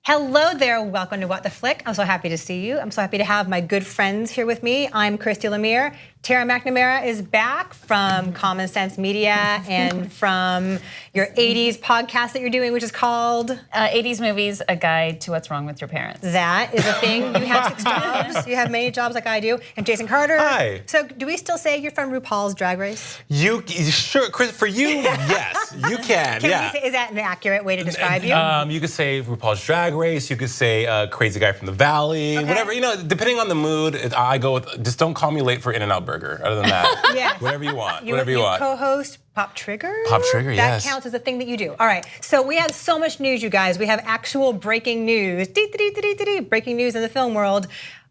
Hello there, welcome to What the Flick. I'm so happy to see you. I'm so happy to have my good friends here with me. I'm Christy Lemire. Tara McNamara is back from Common Sense Media and from your 80s podcast that you're doing, which is called? 80s Movies, A Guide to What's Wrong with Your Parents. That is a thing. You have 6 jobs. You have many jobs like I do. And Jason Carter. Hi. So do we still say you're from RuPaul's Drag Race? You sure, Chris? For you, yes, you can. We say, is that an accurate way to describe you? You could say RuPaul's Drag Race. You could say Crazy Guy from the Valley. Okay. Whatever, depending on the mood. I go with just don't call me late for In-N-Out Burger. Other than that, yes. Whatever you want. Whatever you want. Co-host Pop Trigger. Pop Trigger, yes. That counts as a thing that you do. All right. So we have so much news, you guys. We have actual breaking news. Breaking news in the film world.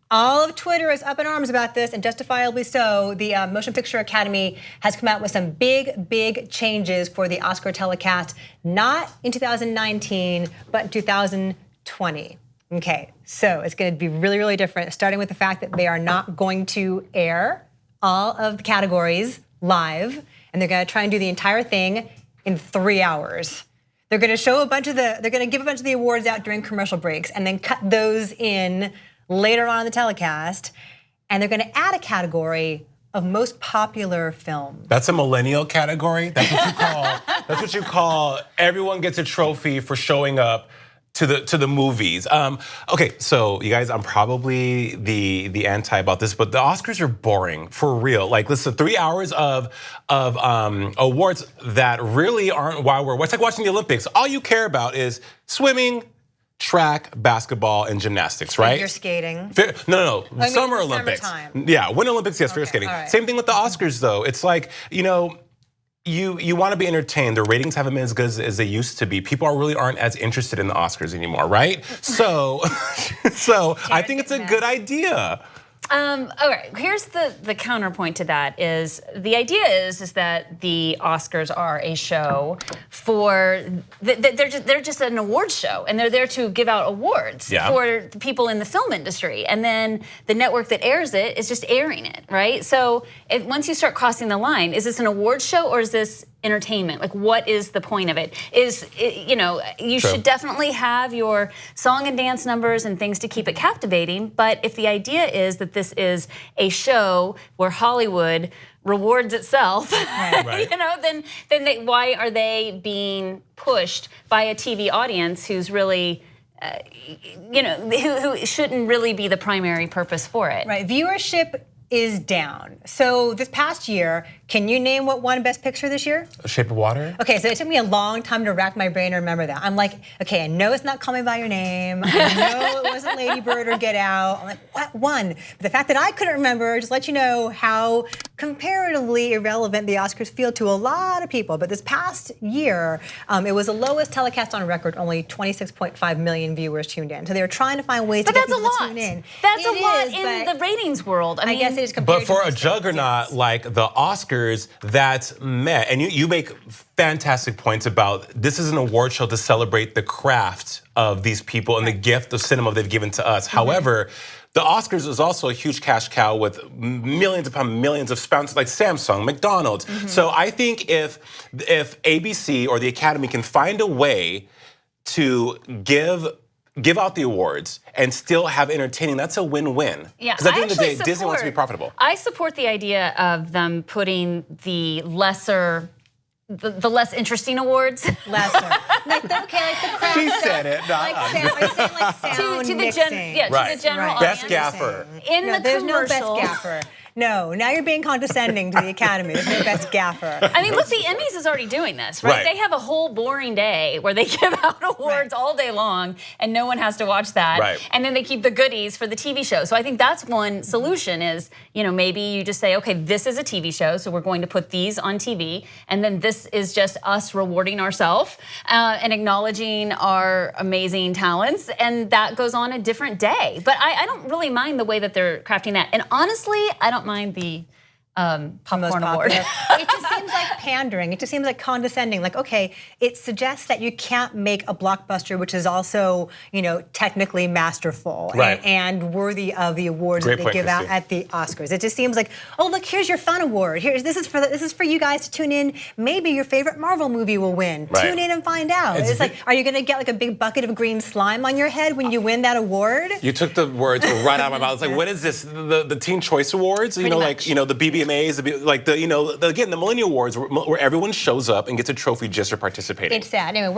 All of Twitter is up in arms about this, and justifiably so. The Motion Picture Academy has come out with some big changes for the Oscar telecast, not in 2019, but in 2020. Okay, so it's going to be really different, starting with the fact that they are not going to air all of the categories live, and they're going to try and do the entire thing in 3 hours. They're going to show they're going to give a bunch of the awards out during commercial breaks, and then cut those in later on in the telecast, and they're going to add a category of most popular film. That's a millennial category. That's what you call. That's what you call. Everyone gets a trophy for showing up to the movies. Okay, so you guys, I'm probably the anti about this, but the Oscars are boring for real. Like, listen, 3 hours of awards that really aren't why we're. It's like watching the Olympics. All you care about is swimming, track, basketball, and gymnastics, right? Figure skating. No. I mean, Summer Olympics. Summertime. Yeah, Winter Olympics, yes, Okay, figure skating. right. Same thing with the Oscars, though. It's like, you want to be entertained. The ratings haven't been as good as they used to be. People really aren't as interested in the Oscars anymore, right? So I think it's a good idea. All right, here's the counterpoint to that is the idea is that the Oscars are a show for they're just an awards show, and they're there to give out awards for people in the film industry, and then the network that airs it is just airing it, right? So once you start crossing the line, is this an awards show or is this entertainment? Like, what is the point of it? You should definitely have your song and dance numbers and things to keep it captivating. But if the idea is that this is a show where Hollywood rewards itself, right. then why are they being pushed by a TV audience who's really who shouldn't really be the primary purpose for it? Right, viewership is down. So this past year, can you name what won Best Picture this year? Shape of Water? Okay, so it took me a long time to rack my brain to remember that. I'm like, okay, I know it's not Call Me By Your Name. I know it wasn't Lady Bird or Get Out. I'm like, what won? But the fact that I couldn't remember just let you know how comparatively irrelevant the Oscars feel to a lot of people. But this past year, it was the lowest telecast on record. Only 26.5 million viewers tuned in. So they were trying to find ways to get people to tune in. That's a lot in the ratings world. I guess it is. But for a juggernaut like the Oscars, that's meh. And you make fantastic points about this is an award show to celebrate the craft of these people and the gift of cinema they've given to us. However, the Oscars is also a huge cash cow with millions upon millions of sponsors like Samsung, McDonald's. So I think if ABC or the Academy can find a way to give out the awards and still have entertaining, that's a win-win. Yeah, because at the end of the day, Disney wants to be profitable. I support the idea of them putting the less interesting awards. Lesser. like the craft She stuff. said it. Like sound, are you saying like sound to the mixing? to the general Best audience. gaffer. In the There's commercial. no best gaffer. No, now you're being condescending to the Academy. There's no best gaffer. I mean, look, the Emmys is already doing this, right? They have a whole boring day where they give out awards all day long, and no one has to watch that. Right. And then they keep the goodies for the TV show. So I think that's one solution is, maybe you just say, okay, this is a TV show, so we're going to put these on TV, and then this is just us rewarding ourselves and acknowledging our amazing talents, and that goes on a different day. But I don't really mind the way that they're crafting that. And honestly, I don't mind the popcorn award. It just seems like pandering. It just seems like condescending. Like, okay, it suggests that you can't make a blockbuster which is also, technically masterful and worthy of the awards that they give out at the Oscars. It just seems like, oh, look, here's your fun award. This is for you guys to tune in. Maybe your favorite Marvel movie will win. Tune in and find out. It's like, are you going to get like a big bucket of green slime on your head when you win that award? You took the words right out of my mouth. It's like, what is this? The Teen Choice Awards? The BBMAs, again, the Millennial Awards where everyone shows up and gets a trophy just for participating. It's sad. Anyway,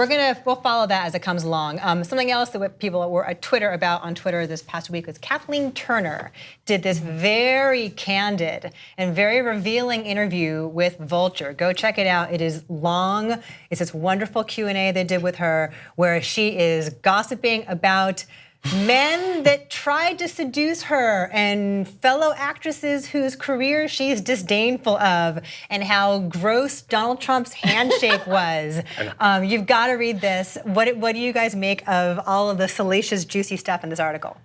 we'll follow that as it comes along. Something else that people were on Twitter this past week was Kathleen Turner did this very candid and very revealing interview with Vulture. Go check it out. It is long. It's this wonderful Q&A they did with her where she is gossiping about men that tried to seduce her and fellow actresses whose career she's disdainful of, and how gross Donald Trump's handshake was. You've got to read this. What do you guys make of all of the salacious, juicy stuff in this article?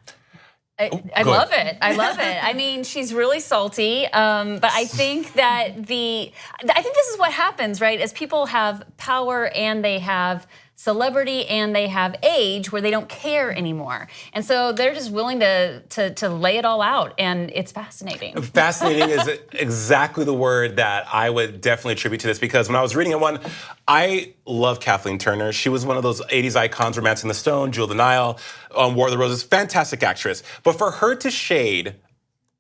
I love it. I love it. I mean, she's really salty, but I think that I think this is what happens, right? As people have power and they have celebrity and they have age where they don't care anymore. And so they're just willing to lay it all out, and it's fascinating. Fascinating is exactly the word that I would definitely attribute to this, because when I was reading it, I love Kathleen Turner. She was one of those 80s icons, Romancing the Stone, Jewel of the Nile, War of the Roses, fantastic actress. But for her to shade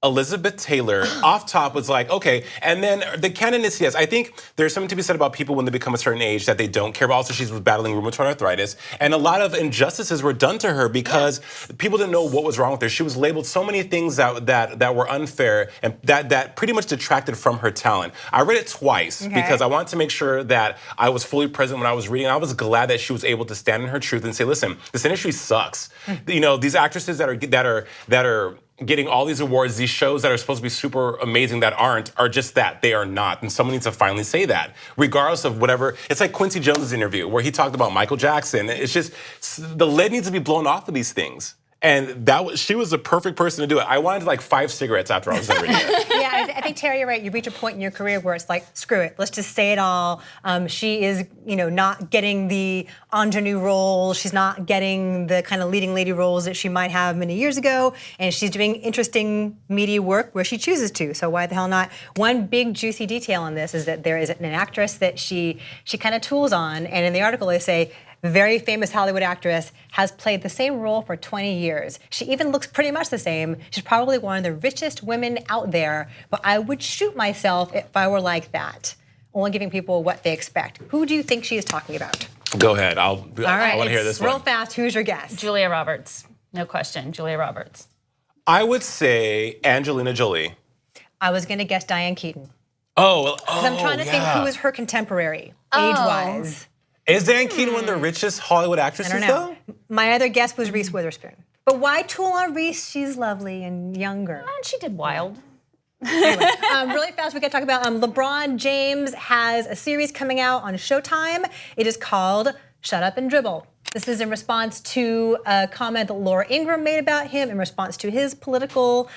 Elizabeth Taylor off top was like, okay. And then the candidacy, yes, I think there's something to be said about people when they become a certain age that they don't care. But also she was battling rheumatoid arthritis. And a lot of injustices were done to her because people didn't know what was wrong with her. She was labeled so many things that were unfair and that pretty much detracted from her talent. I read it twice because I wanted to make sure that I was fully present when I was reading. I was glad that she was able to stand in her truth and say, listen, this industry sucks. These actresses that are getting all these awards, these shows that are supposed to be super amazing that are just that. They are not. And someone needs to finally say that, regardless of whatever. It's like Quincy Jones' interview where he talked about Michael Jackson. It's just, the lid needs to be blown off of these things. And she was the perfect person to do it. I wanted like 5 cigarettes after I was done reading it. Yeah, I think, Terry, you're right. You reach a point in your career where it's like, screw it, let's just say it all. She is, not getting the ingenue role. She's not getting the kind of leading lady roles that she might have many years ago. And she's doing interesting media work where she chooses to. So why the hell not? One big juicy detail on this is that there is an actress that she kind of tools on. And in the article they say, the very famous Hollywood actress has played the same role for 20 years. She even looks pretty much the same. She's probably one of the richest women out there, but I would shoot myself if I were like that, only giving people what they expect. Who do you think she is talking about? Go ahead. I want to hear this one. Real fast, who's your guess? Julia Roberts. No question, Julia Roberts. I would say Angelina Jolie. I was going to guess Diane Keaton. Because I'm trying to think who is her contemporary, age-wise. Is Diane Keaton one of the richest Hollywood actresses, I don't know. My other guess was Reese Witherspoon. But why tool on Reese? She's lovely and younger. And she did Wild. Anyway, really fast, we got to talk about LeBron James has a series coming out on Showtime. It is called Shut Up and Dribble. This is in response to a comment that Laura Ingraham made about him in response to his political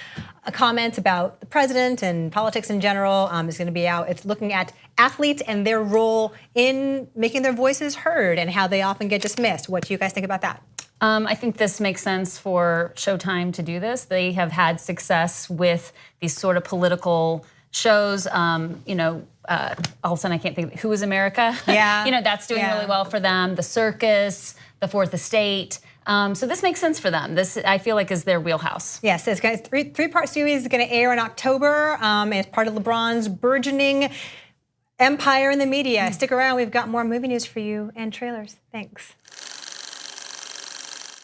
comments about the president and politics in general. It's going to be out. It's looking at athletes and their role in making their voices heard and how they often get dismissed. What do you guys think about that? I think this makes sense for Showtime to do this. They have had success with these sort of political shows. All of a sudden I can't think of Who is America? Yeah. That's doing really well for them. The Circus, The Fourth Estate. So this makes sense for them. This, I feel like, is their wheelhouse. Yes, it's a three-part series. It's going to air in October. It's part of LeBron's burgeoning empire in the media. Stick around. We've got more movie news for you and trailers. Thanks.